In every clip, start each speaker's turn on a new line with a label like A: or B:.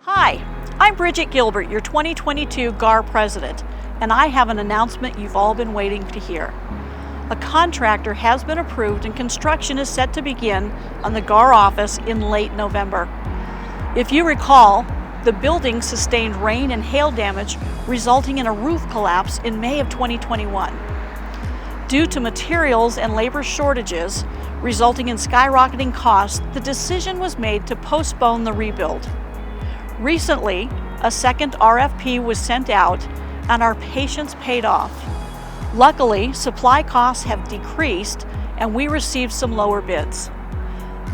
A: Hi, I'm Bridget Gilbert, your 2022 GAAR President, and I have an announcement you've all been waiting to hear. A contractor has been approved and construction is set to begin on the GAAR office in late November. If you recall, the building sustained rain and hail damage, resulting in a roof collapse in May of 2021. Due to materials and labor shortages, resulting in skyrocketing costs, the decision was made to postpone the rebuild. Recently, a second RFP was sent out and our patience paid off. Luckily, supply costs have decreased and we received some lower bids.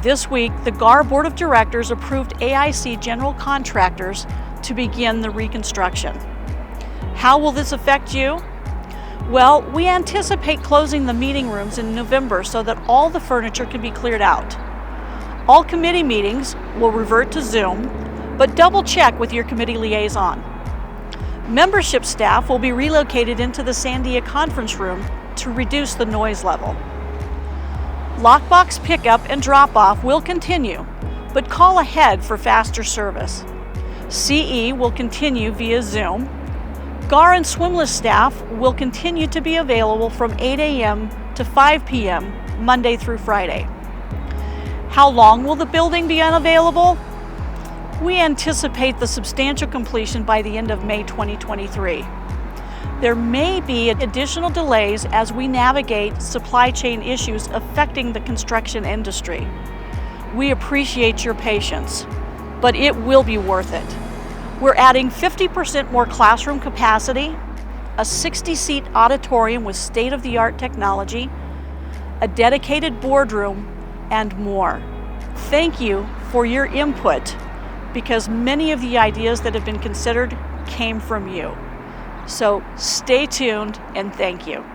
A: This week, the GAAR Board of Directors approved AIC general contractors to begin the reconstruction. How will this affect you? Well, we anticipate closing the meeting rooms in November so that all the furniture can be cleared out. All committee meetings will revert to Zoom, but double check with your committee liaison. Membership staff will be relocated into the Sandia conference room to reduce the noise level. Lockbox pickup and drop-off will continue, but call ahead for faster service. CE will continue via Zoom. GAAR and swimless staff will continue to be available from 8 a.m. to 5 p.m. Monday through Friday. How long will the building be unavailable? We anticipate the substantial completion by the end of May 2023. There may be additional delays as we navigate supply chain issues affecting the construction industry. We appreciate your patience, but it will be worth it. We're adding 50% more classroom capacity, a 60-seat auditorium with state-of-the-art technology, a dedicated boardroom, and more. Thank you for your input, because many of the ideas that have been considered came from you. So stay tuned and thank you.